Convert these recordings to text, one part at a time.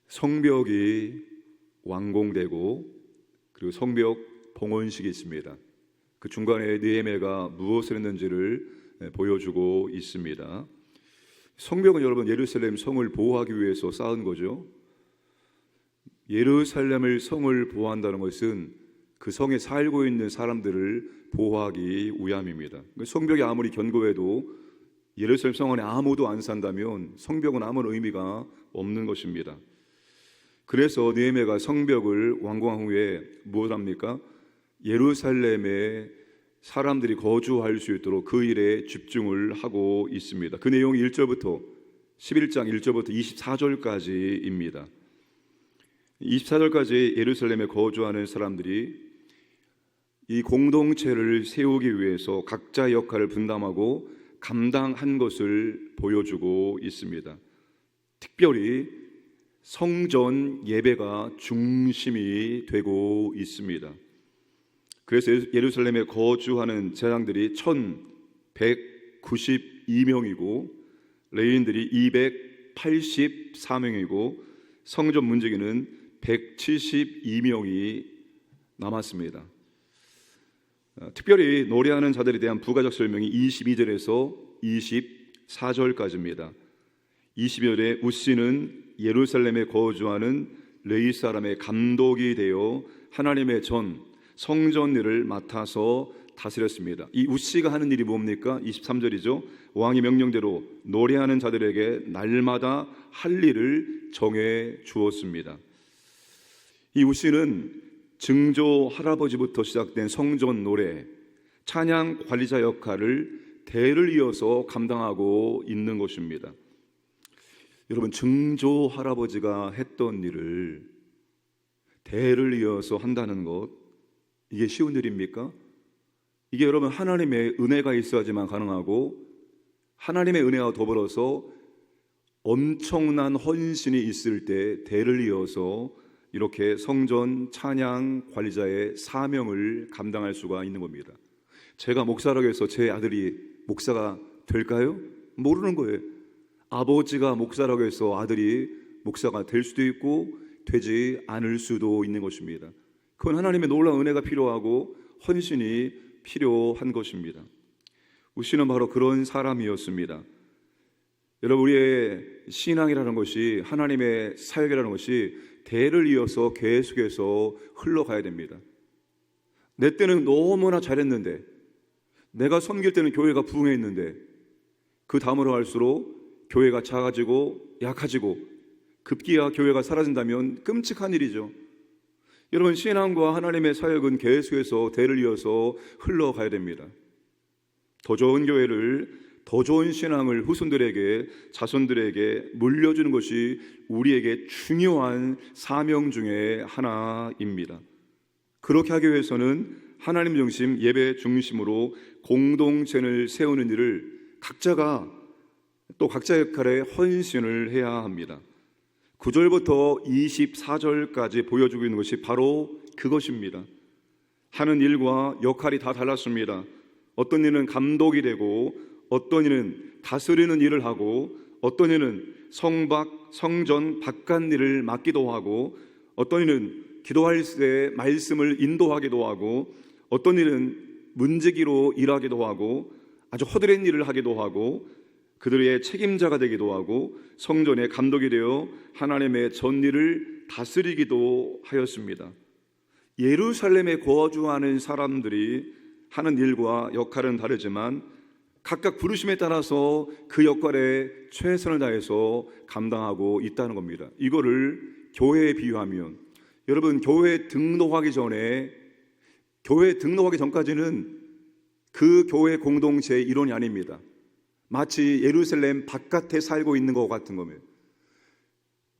성벽이 완공되고 그리고 성벽 봉헌식이 있습니다. 그 중간에 느헤미야가 무엇을 했는지를 보여주고 있습니다. 성벽은 여러분 예루살렘 성을 보호하기 위해서 쌓은 거죠. 예루살렘을 성을 보호한다는 것은 그 성에 살고 있는 사람들을 보호하기 위함입니다. 성벽이 아무리 견고해도 예루살렘 성 안에 아무도 안 산다면 성벽은 아무런 의미가 없는 것입니다. 그래서 느헤미야가 성벽을 완공한 후에 무엇을 합니까? 예루살렘에 사람들이 거주할 수 있도록 그 일에 집중을 하고 있습니다. 그 내용이 1절부터 11장 1절부터 24절까지입니다. 24절까지 예루살렘에 거주하는 사람들이 이 공동체를 세우기 위해서 각자의 역할을 분담하고 감당한 것을 보여주고 있습니다. 특별히 성전 예배가 중심이 되고 있습니다. 그래서 예루살렘에 거주하는 제사장들이 1192명이고 레위인들이 284명이고 성전 문지기는 172명이 남았습니다. 특별히 노래하는 자들에 대한 부가적 설명이 22절에서 24절까지입니다. 22절에 우시는 예루살렘에 거주하는 레위 사람의 감독이 되어 하나님의 전 성전 일을 맡아서 다스렸습니다. 이 우시가 하는 일이 뭡니까? 23절이죠. 왕의 명령대로 노래하는 자들에게 날마다 할 일을 정해 주었습니다. 이 우시는 증조 할아버지부터 시작된 성전 노래, 찬양 관리자 역할을 대를 이어서 감당하고 있는 것입니다. 여러분, 증조 할아버지가 했던 일을 대를 이어서 한다는 것, 이게 쉬운 일입니까? 이게 여러분 하나님의 은혜가 있어야지만 가능하고 하나님의 은혜와 더불어서 엄청난 헌신이 있을 때 대를 이어서 이렇게 성전 찬양 관리자의 사명을 감당할 수가 있는 겁니다. 제가 목사라고 해서 제 아들이 목사가 될까요? 모르는 거예요. 아버지가 목사라고 해서 아들이 목사가 될 수도 있고 되지 않을 수도 있는 것입니다. 그건 하나님의 놀라운 은혜가 필요하고 헌신이 필요한 것입니다. 우시는 바로 그런 사람이었습니다. 여러분, 우리의 신앙이라는 것이, 하나님의 사역이라는 것이 대를 이어서 계속해서 흘러가야 됩니다. 내 때는 너무나 잘했는데, 내가 섬길 때는 교회가 부흥했는데, 그 다음으로 갈수록 교회가 작아지고 약해지고 급기야 교회가 사라진다면 끔찍한 일이죠. 여러분, 신앙과 하나님의 사역은 계속해서 대를 이어서 흘러가야 됩니다. 더 좋은 교회를, 더 좋은 신앙을 후손들에게, 자손들에게 물려주는 것이 우리에게 중요한 사명 중에 하나입니다. 그렇게 하기 위해서는 하나님 중심, 예배 중심으로 공동체를 세우는 일을 각자가 또 각자의 역할에 헌신을 해야 합니다. 9절부터 24절까지 보여주고 있는 것이 바로 그것입니다. 하는 일과 역할이 다 달랐습니다. 어떤 이는 감독이 되고, 어떤 이는 다스리는 일을 하고, 어떤 이는 성전 바깥 일을 맡기도 하고, 어떤 이는 기도할 때 말씀을 인도하기도 하고, 어떤 이는 문지기로 일하기도 하고, 아주 허드렛 일을 하기도 하고, 그들의 책임자가 되기도 하고, 성전의 감독이 되어 하나님의 전일을 다스리기도 하였습니다. 예루살렘에 거주하는 사람들이 하는 일과 역할은 다르지만 각각 부르심에 따라서 그 역할에 최선을 다해서 감당하고 있다는 겁니다. 이거를 교회에 비유하면, 여러분, 교회에 등록하기 전까지는 그 교회 공동체의 일원이 아닙니다. 마치 예루살렘 바깥에 살고 있는 것 같은 겁니다.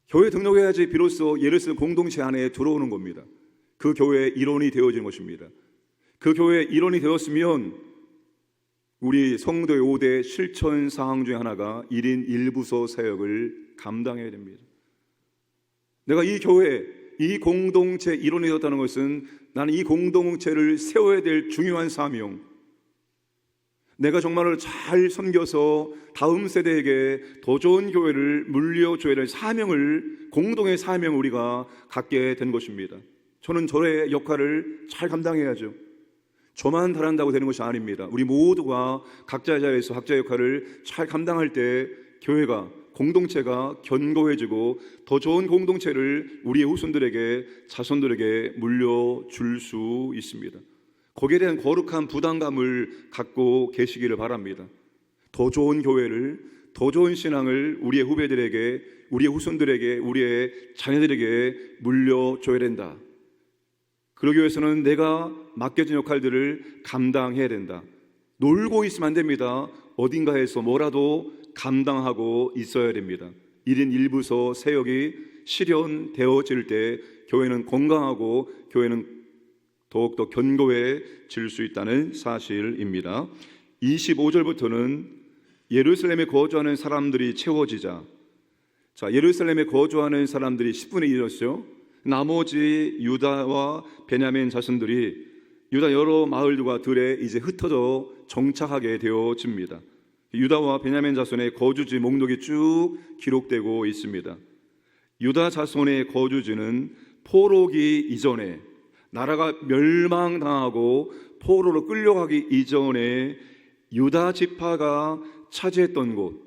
교회 등록해야지 비로소 예루살렘 공동체 안에 들어오는 겁니다. 그 교회의 일원이 되어지는 것입니다. 그 교회의 일원이 되었으면 우리 성도의 5대 실천 사항 중에 하나가 1인 1부서 사역을 감당해야 됩니다. 내가 이 교회, 이 공동체 일원이 되었다는 것은 나는 이 공동체를 세워야 될 중요한 사명, 내가 정말로 잘 섬겨서 다음 세대에게 더 좋은 교회를 물려줘야 될 사명을, 공동의 사명을 우리가 갖게 된 것입니다. 저는 저의 역할을 잘 감당해야죠. 저만 잘한다고 되는 것이 아닙니다. 우리 모두가 각자의 자리에서 각자의 역할을 잘 감당할 때 교회가, 공동체가 견고해지고 더 좋은 공동체를 우리의 후손들에게, 자손들에게 물려줄 수 있습니다. 거기에 대한 거룩한 부담감을 갖고 계시기를 바랍니다. 더 좋은 교회를, 더 좋은 신앙을 우리의 후배들에게, 우리의 후손들에게, 우리의 자녀들에게 물려줘야 된다. 그러기 위해서는 내가 맡겨진 역할들을 감당해야 된다. 놀고 있으면 안 됩니다. 어딘가에서 뭐라도 감당하고 있어야 됩니다. 1인 1부서 세역이 실현되어질 때 교회는 건강하고 교회는 더욱더 견고해질 수 있다는 사실입니다. 25절부터는 예루살렘에 거주하는 사람들이 채워지자, 예루살렘에 거주하는 사람들이 10분의 1이었죠. 나머지 유다와 베냐민 자손들이 유다 여러 마을들과 들에 이제 흩어져 정착하게 되어집니다. 유다와 베냐민 자손의 거주지 목록이 쭉 기록되고 있습니다. 유다 자손의 거주지는 포로기 이전에, 나라가 멸망당하고 포로로 끌려가기 이전에 유다 지파가 차지했던 곳,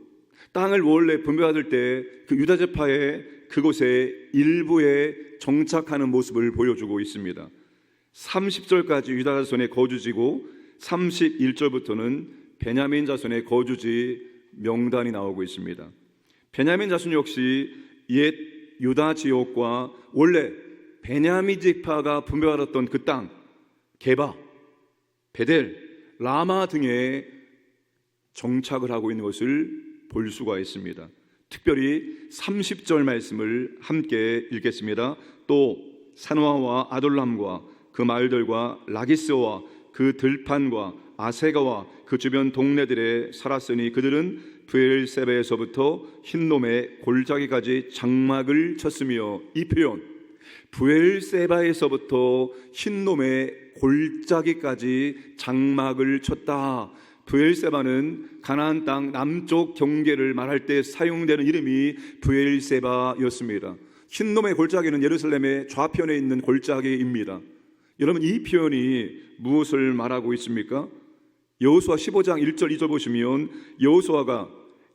땅을 원래 분배받을 때 그 유다 지파의 그곳에 일부에 정착하는 모습을 보여주고 있습니다. 30절까지 유다 자손의 거주지고 31절부터는 베냐민 자손의 거주지 명단이 나오고 있습니다. 베냐민 자손 역시 옛 유다 지역과 원래 베냐민 지파가 분배받았던 그 땅, 게바, 베델, 라마 등에 정착을 하고 있는 것을 볼 수가 있습니다. 특별히 30절 말씀을 함께 읽겠습니다. 또 산화와 아돌람과 그 마을들과 라기스와 그 들판과 아세가와 그 주변 동네들에 살았으니 그들은 브엘세바에서부터 흰놈의 골짜기까지 장막을 쳤으며, 이 표현 브엘세바에서부터 흰놈의 골짜기까지 장막을 쳤다. 브엘세바는 가나안 땅 남쪽 경계를 말할 때 사용되는 이름이 브엘세바였습니다. 흰놈의 골짜기는 예루살렘의 좌편에 있는 골짜기입니다. 여러분, 이 표현이 무엇을 말하고 있습니까? 여호수아 15장 1절 2절 보시면 여호수아가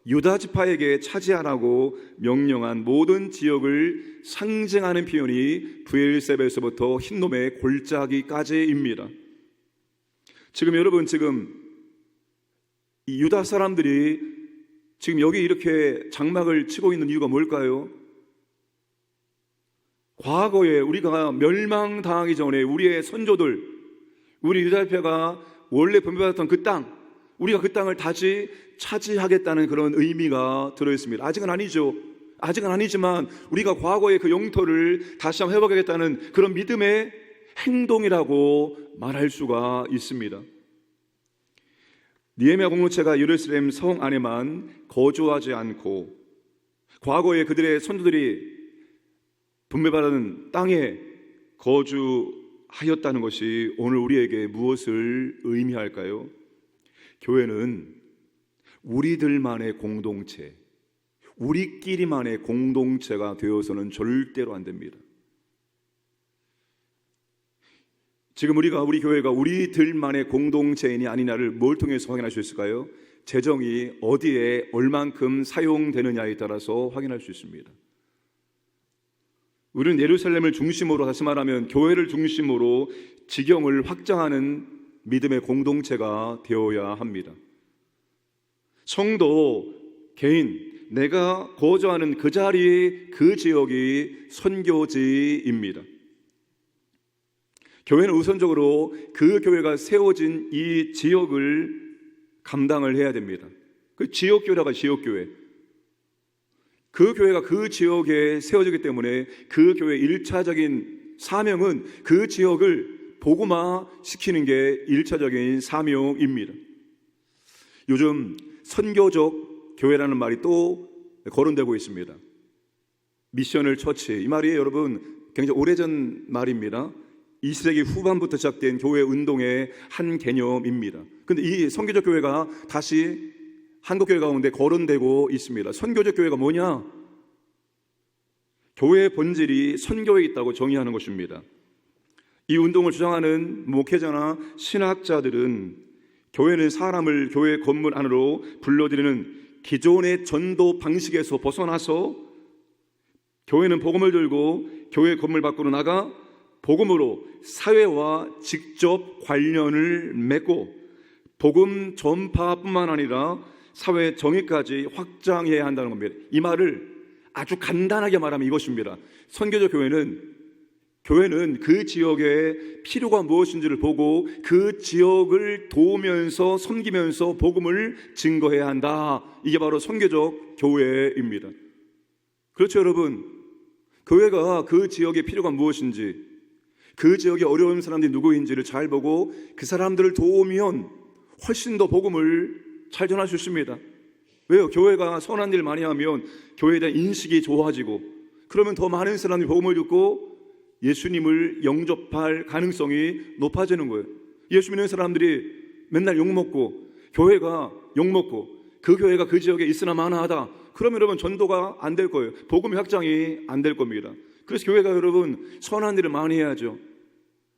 유다 지파에게 차지하라고 명령한 모든 지역을 상징하는 표현이 브엘세바에서부터 흰놈의 골짜기까지입니다. 지금 여러분, 이 유다 사람들이 지금 여기 이렇게 장막을 치고 있는 이유가 뭘까요? 과거에 우리가 멸망당하기 전에 우리의 선조들, 우리 유다 지파가 원래 분배받았던 그 땅, 우리가 그 땅을 다시 차지하겠다는 그런 의미가 들어있습니다. 아직은 아니죠. 아직은 아니지만 우리가 과거의 그 영토를 다시 한번 회복하겠다는 그런 믿음의 행동이라고 말할 수가 있습니다. 느헤미야 공동체가 예루살렘 성 안에만 거주하지 않고 과거에 그들의 선조들이 분배받은 땅에 거주하였다는 것이 오늘 우리에게 무엇을 의미할까요? 교회는 우리들만의 공동체, 우리끼리만의 공동체가 되어서는 절대로 안 됩니다. 지금 우리 교회가 우리들만의 공동체인이 아니냐를 뭘 통해서 확인할 수 있을까요? 재정이 어디에 얼만큼 사용되느냐에 따라서 확인할 수 있습니다. 우리는 예루살렘을 중심으로, 다시 말하면 교회를 중심으로 지경을 확장하는 믿음의 공동체가 되어야 합니다. 성도, 개인, 내가 거주하는 그 자리, 그 지역이 선교지입니다. 교회는 우선적으로 그 교회가 세워진 이 지역을 감당을 해야 됩니다. 그 지역교회가 지역교회, 그 교회가 그 지역에 세워지기 때문에 그 교회의 1차적인 사명은 그 지역을 복음화시키는 게 1차적인 사명입니다. 요즘 선교적 교회라는 말이 또 거론되고 있습니다. 미셔널 처치, 이 말이 여러분 굉장히 오래전 말입니다. 20세기 후반부터 시작된 교회 운동의 한 개념입니다. 그런데 이 선교적 교회가 다시 한국교회 가운데 거론되고 있습니다. 선교적 교회가 뭐냐? 교회의 본질이 선교에 있다고 정의하는 것입니다. 이 운동을 주장하는 목회자나 신학자들은 교회는 사람을 교회 건물 안으로 불러들이는 기존의 전도 방식에서 벗어나서 교회는 복음을 들고 교회 건물 밖으로 나가 복음으로 사회와 직접 관련을 맺고 복음 전파뿐만 아니라 사회 정의까지 확장해야 한다는 겁니다. 이 말을 아주 간단하게 말하면 이것입니다. 선교적 교회는 그 지역의 필요가 무엇인지를 보고 그 지역을 도우면서 섬기면서 복음을 증거해야 한다. 이게 바로 선교적 교회입니다. 그렇죠, 여러분? 교회가 그 지역의 필요가 무엇인지, 그 지역에 어려운 사람들이 누구인지를 잘 보고 그 사람들을 도우면 훨씬 더 복음을 잘 전할 수 있습니다. 왜요? 교회가 선한 일 많이 하면 교회에 대한 인식이 좋아지고, 그러면 더 많은 사람이 복음을 듣고 예수님을 영접할 가능성이 높아지는 거예요. 예수 믿는 사람들이 맨날 욕먹고 교회가 욕먹고 그 교회가 그 지역에 있으나 마나하다, 그러면 여러분 전도가 안 될 거예요. 복음의 확장이 안 될 겁니다. 그래서 교회가 여러분 선한 일을 많이 해야죠.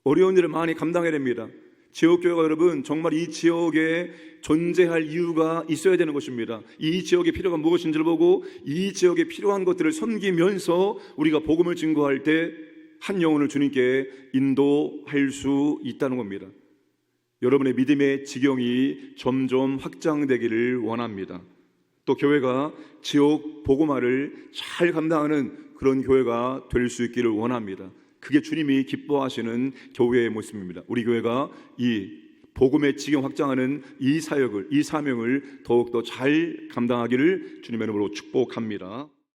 어려운 일을 많이 감당해야 됩니다. 지역교회가 여러분 정말 이 지역에 존재할 이유가 있어야 되는 것입니다. 이 지역의 필요가 무엇인지를 보고 이 지역에 필요한 것들을 섬기면서 우리가 복음을 증거할 때 한 영혼을 주님께 인도할 수 있다는 겁니다. 여러분의 믿음의 지경이 점점 확장되기를 원합니다. 또 교회가 지역 복음화를 잘 감당하는 그런 교회가 될 수 있기를 원합니다. 그게 주님이 기뻐하시는 교회의 모습입니다. 우리 교회가 이 복음의 지경 확장하는 이 사역을, 이 사명을 더욱더 잘 감당하기를 주님의 이름으로 축복합니다.